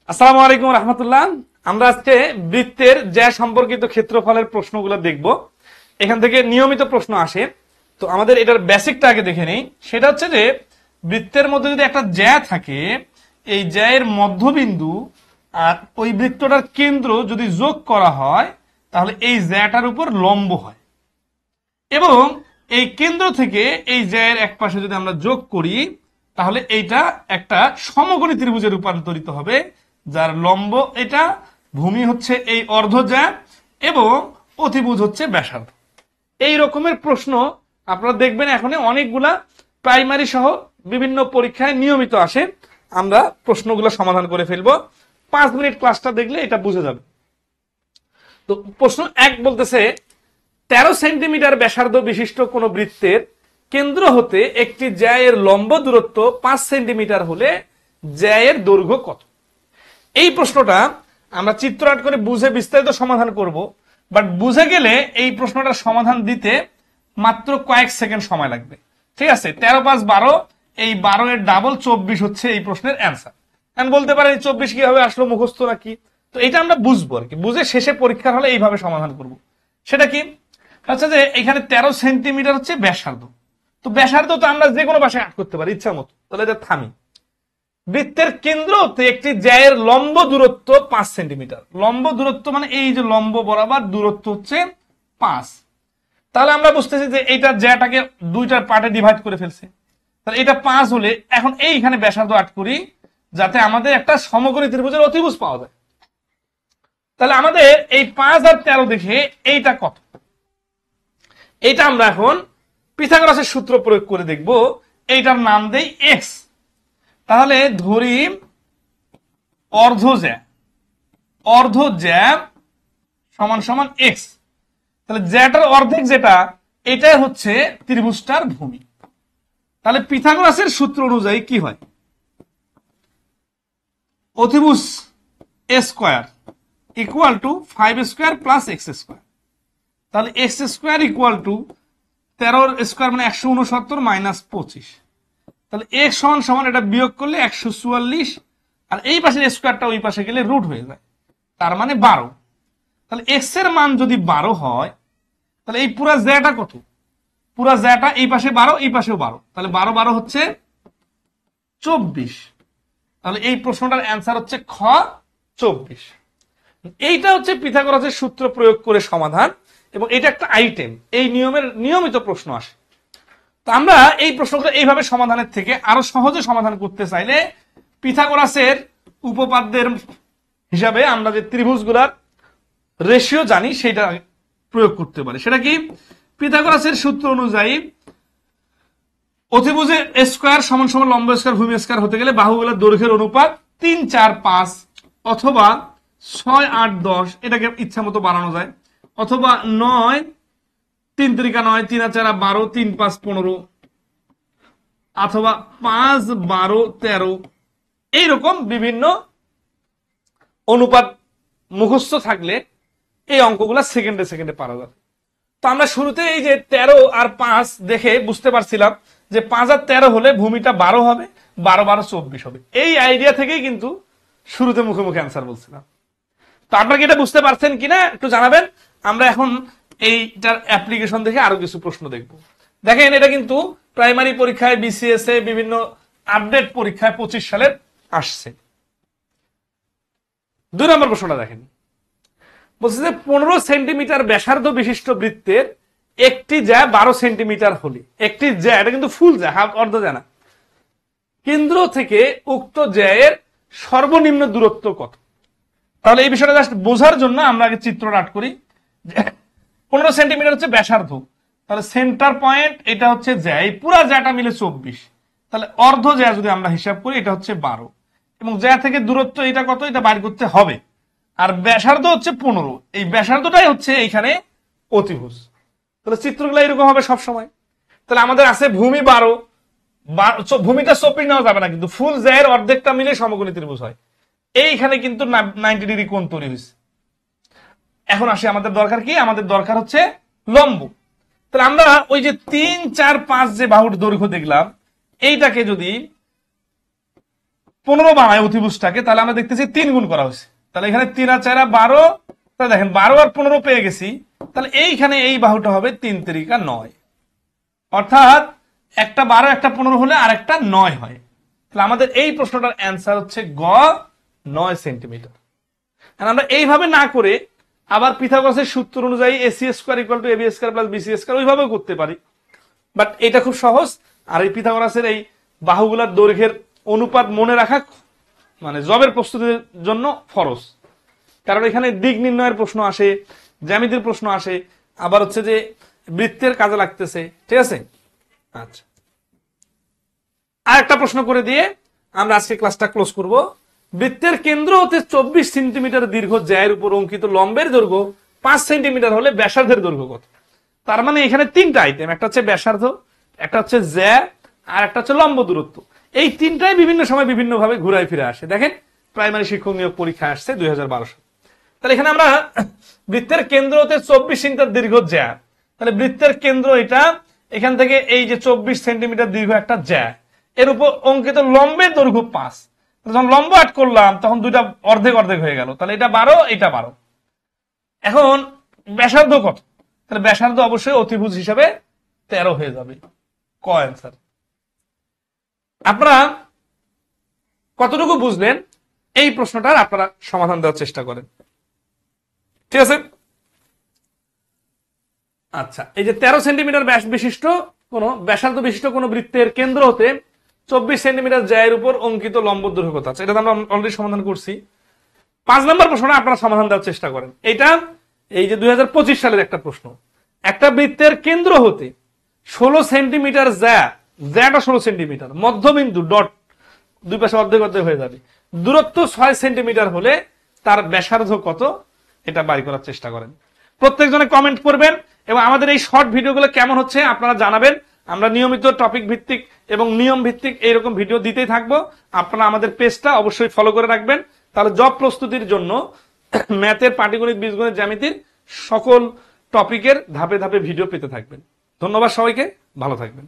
আসসালামু আলাইকুম রহমতুল্লাহ। আমরা আজকে বৃত্তের জ্যা সম্পর্কিত ক্ষেত্রফলের প্রশ্নগুলো দেখব। এখান থেকে নিয়মিত প্রশ্ন আসে, তো আমাদের এটার বেসিকটা আগে দেখে নেই। সেটা হচ্ছে যে বৃত্তের মধ্যে যদি একটা জ্যা থাকে, এই জ্যায়ের মধ্যবিন্দু আর ওই বৃত্তটার কেন্দ্র যদি যোগ করা হয় তাহলে এই জ্যাটার উপর লম্ব হয়, এবং এই কেন্দ্র থেকে এই জ্যায়ের এক পাশে যদি আমরা যোগ করি তাহলে এইটা একটা সমকোণী ত্রিভুজে রূপান্তরিত হবে, যার লম্ব এটা, ভূমি হচ্ছে এই অর্ধজ্যা এবং অতিভুজ হচ্ছে ব্যাসার্ধ। এই রকমের প্রশ্ন আপনারা দেখবেন এখন অনেকগুলা প্রাইমারি সহ বিভিন্ন পরীক্ষায় নিয়মিত আসে। আমরা প্রশ্নগুলো সমাধান করে ফেলবো। 5 মিনিট ক্লাসটা দেখলে এটা বুঝে যাবে। তো প্রশ্ন 1 বলতেছে 13 সেন্টিমিটার ব্যাসার্ধ বিশিষ্ট কোন বৃত্তের কেন্দ্র হতে একটি জ্যায়ের লম্ব দূরত্ব 5 সেন্টিমিটার হলে জ্যায়ের দৈর্ঘ্য কত? এই প্রশ্নটা আমরা চিত্র আট করে বুঝে বিস্তারিত সমাধান করব, বাট বুঝে গেলে এই প্রশ্নটার সমাধান দিতে মাত্র কয়েক সেকেন্ড সময় লাগবে। ঠিক আছে, 13 5 12, এই 12 এর ডাবল 24 হচ্ছে এই প্রশ্নের অ্যান্সার। আমি বলতে পারি 24 কিভাবে আসলো, মুখস্থ নাকি? তো এটা আমরা বুঝবো আর কি, বুঝে শেষে পরীক্ষার হলে এইভাবে সমাধান করব। সেটা কি হচ্ছে যে এখানে 13 সেন্টিমিটার হচ্ছে ব্যাসার্ধ। তো ব্যাসার্ধ তো আমরা যে কোনো ভাষায় আট করতে পারি ইচ্ছা মতো। তাহলে এটা থামি। বৃত্তের কেন্দ্র হতে একটি জ্যায়ের লম্ব দূরত্ব 5 সেন্টিমিটার। লম্ব দূরত্ব মানে এই যে লম্ব বরাবর দূরত্ব হচ্ছে 5। তাহলে আমরা বুঝতেছি যে এইটা জ্যাটাকে দুইটার পার্টে ডিভাইড করে ফেলছে। তাহলে এটা 5 হলে এখন এইখানে ব্যাসার্ধ আট করি, যাতে আমাদের একটা সমকোণী ত্রিভুজের অতিভুজ পাওয়া যায়। তাহলে আমাদের এই 5 আর 13 দেখে এইটা কত, এইটা আমরা এখন পিথাগোরাসের সূত্র প্রয়োগ করে দেখব। এইটার নাম দেই এক্স। তাহলে ধরি অর্ধজ্যা সমান সমান এক্স। তাহলে জ্যাটার অর্ধেক যেটা, এটাই হচ্ছে ত্রিভুজটার ভূমি। তাহলে পিথাগোরাসের সূত্র অনুযায়ী কি হয়? অতিভুজ এ square equal to 5 square plus x square. তাহলে x square equal to 13 square মানে 169 মাইনাস 25। তাহলে এক্স সমান সমান এটা বিয়োগ করলে 144, আর এই পাশের স্কোয়ারটা ওই পাশে গেলে রুট হয়ে যায়, তার মানে 12। তাহলে এক্স এর মান যদি 12 হয় তাহলে এই পুরা জ্যাটা কত? পুরা জ্যাটা এই পাশে 12, এই পাশেও 12, তাহলে 12 12 হচ্ছে 24। তাহলে এই প্রশ্নটার অ্যান্সার হচ্ছে খ 24। এইটা হচ্ছে পিথাগোরাসের সূত্র প্রয়োগ করে সমাধান, এবং এটা একটা আইটেম, এই নিয়মের নিয়মিত প্রশ্ন আসে। তো আমরা এই প্রশ্নগুলো এইভাবে সমাধানের থেকে আরো সহজে সমাধান করতে চাইলে পিথাগোরাসের উপপাদ্যের হিসাবে আমরা যে ত্রিভুজগুলার রেশিও জানি সেটা প্রয়োগ করতে পারি। সেটা কি? পিথাগোরাসের সূত্র অনুযায়ী অতিভুজের স্কোয়ার সমান সমান লম্ব স্কোয়ার ভূমি স্কোয়ার হতে গেলে বাহুগুলোর দৈর্ঘ্যের অনুপাত 3 4 5 অথবা 6 8 10, এটাকে ইচ্ছা মতো বাড়ানো যায়, অথবা 9 3 3 9 3 4 12 3 5 15, অথবা 5 12 13। এইরকম বিভিন্ন অনুপাত মুখস্থ থাকলে এই অঙ্কগুলা সেকেন্ডে সেকেন্ডে পারা যাবে। তো আমরা শুরুতে এই যে 13 আর 5 দেখে বুঝতে পারছিলাম যে 5 আর 13 হলে ভূমিটা 12 হবে, 12 12 24 হবে। এই আইডিয়া থেকেই কিন্তু শুরুতে মুখে মুখে অ্যান্সার বলছিলাম। তো আপনারা কি এটা বুঝতে পারছেন কিনা একটু জানাবেন। আমরা এখন এইটার অ্যাপ্লিকেশন দেখে আরো কিছু প্রশ্ন দেখব। দেখেন এটা কিন্তু প্রাইমারি পরীক্ষায়, বিসিএস এ, বিভিন্ন আপডেট পরীক্ষায় 25 সালের আসছে। 2 নম্বর প্রশ্নটা দেখেন, বলছে যে 15 সেন্টিমিটার ব্যাসার্ধ বিশিষ্ট বৃত্তের একটি জ্যা 12 সেন্টিমিটার হলে, একটি জ্যা, এটা কিন্তু ফুল জ্যা, হাফ অর্ধ জ্যা না, কেন্দ্র থেকে উক্ত জ্যায়ের সর্বনিম্ন দূরত্ব কত? তাহলে এই বিষয়টা জাস্ট বোঝার জন্য আমরা আগে চিত্র আট করি। 15 সেন্টিমিটার হচ্ছে ব্যাসার্ধ, তাহলে সেন্টার পয়েন্ট এটা হচ্ছে জ্যা, এই পুরা জ্যাটা মিলে 24। তাহলে অর্ধ জ্যা যদি আমরা হিসাব করি এটা হচ্ছে 12, এবং জ্যা থেকে দূরত্ব এটা কত এটা বাইর করতে হবে, আর ব্যাসার্ধ হচ্ছে 15। এই ব্যাসার্ধটাই হচ্ছে এইখানে অতিভুজ। তাহলে চিত্রগুলো এরকম হবে সবসময়। তাহলে আমাদের আছে ভূমি 12, ভূমিটা 24 নেওয়া যাবে না, কিন্তু ফুল জ্যায়ের অর্ধেকটা মিলে সমকোণী ত্রিভুজ হয়। এইখানে কিন্তু 90 ডিগ্রি কোণ তৈরি হয়েছে। এখন আসে আমাদের দরকার কি? আমাদের দরকার হচ্ছে লম্ব। তাহলে আমরা ওই যে 3 4 5 যে বাহুর দৈর্ঘ্য দেখলাম, এইটাকে যদি 15 বানায় অতিভুজটাকে, তাহলে আমরা দেখতেছি 3 গুণ করা হয়েছে। তাহলে এখানে 3 আর 4 12, তাহলে দেখেন 12 আর 15 পেয়ে গেছি। তাহলে এইখানে এই বাহুটা হবে 3 3 9, অর্থাৎ একটা 12 একটা 15 হলে আর একটা 9 হয়। তাহলে আমাদের এই প্রশ্নটার অ্যান্সার হচ্ছে গ, 9 সেন্টিমিটার। আমরা এইভাবে না করে আবার পিথাগোরাসের সূত্র অনুযায়ী AC square equal to AB square plus BC square ওইভাবেও করতে পারি, বাট এটা খুব সহজ। আর এই পিথাগোরাসের এই বাহুগুলার দৈর্ঘ্যের অনুপাত মনে রাখা মানে জবের প্রস্তুতির জন্য ফরজ, কারণ এখানে দিক নির্ণয়ের প্রশ্ন আসে, জ্যামিতির প্রশ্ন আসে, আবার হচ্ছে যে বৃত্তের কাজে লাগতেছে, ঠিক আছে। আচ্ছা, আর একটা প্রশ্ন করে দিয়ে আমরা আজকে ক্লাসটা ক্লোজ করব। বৃত্তের কেন্দ্র হতে 24 সেন্টিমিটার দীর্ঘ জ্যায়ের উপর অঙ্কিত লম্বের দৈর্ঘ্য 5 সেন্টিমিটার হলে ব্যাসার্ধের দৈর্ঘ্য কত? তার মানে এখানে 3টা আইটেম, একটা হচ্ছে ব্যাসার্ধ, একটা হচ্ছে জ্যা, আর একটা হচ্ছে লম্ব দূরত্ব। এই 3টাই বিভিন্ন সময় বিভিন্ন ভাবে ঘুরায় ফিরে আসে। দেখেন প্রাইমারি শিক্ষক নিয়োগ পরীক্ষা আসছে 2012 সালে। তাহলে এখানে আমরা বৃত্তের কেন্দ্র হতে 24 সেন্টিমিটার দীর্ঘ জ্যা, তাহলে বৃত্তের কেন্দ্র এটা, এখান থেকে এই যে 24 সেন্টিমিটার দীর্ঘ একটা জ্যা, এর উপর অঙ্কিত লম্বের দৈর্ঘ্য 5। যখন লম্ব আট করলাম তখন দুইটা অর্ধেক অর্ধেক হয়ে গেল, তাহলে এটা 12, এটা 12। এখন ব্যাসার্ধ কত? তাহলে ব্যাসার্ধ অবশ্যই অতিভুজ হিসাবে 13 হয়ে যাবে। ক অ্যান্সার। আপনারা কতটুকু বুঝলেন এই প্রশ্নটার আপনারা সমাধান দেওয়ার চেষ্টা করেন, ঠিক আছে। আচ্ছা, এই যে 13 সেন্টিমিটার ব্যাস বিশিষ্ট কোন ব্যাসার্ধ বিশিষ্ট কোন বৃত্তের কেন্দ্র হতে 24 সেন্টিমিটার জ্যায়ের উপর অঙ্কিত লম্ব দৈর্ঘ্য কত আছে, এটা আমরা অলরেডি সমাধান করছি। 5 নম্বর প্রশ্নটা আপনারা সমাধান দেওয়ার চেষ্টা করেন। এটা এই যে 2025 সালের একটা প্রশ্ন। একটা বৃত্তের কেন্দ্র হতে 16 সেন্টিমিটার জ্যাটা 16 সেন্টিমিটার, মধ্যবিন্দু ডট দুই পাশে অর্ধেক অর্ধেক হয়ে যাবে, দূরত্ব 6 সেন্টিমিটার হলে তার ব্যাসার্ধ কত, এটা বাড়ি করার চেষ্টা করেন। প্রত্যেকজনে কমেন্ট করবেন এবং আমাদের এই শর্ট ভিডিওগুলো কেমন হচ্ছে আপনারা জানাবেন। আমরা নিয়মিত টপিক ভিত্তিক এবং নিয়ম ভিত্তিক এইরকম ভিডিও দিতেই থাকবো। আপনারা আমাদের পেজটা অবশ্যই ফলো করে রাখবেন, তাহলে জব প্রস্তুতির জন্য ম্যাথের, পাটিগণিত, বীজগণিত, জ্যামিতির সকল টপিকের ধাপে ধাপে ভিডিও পেতে থাকবেন। ধন্যবাদ সবাইকে, ভালো থাকবেন।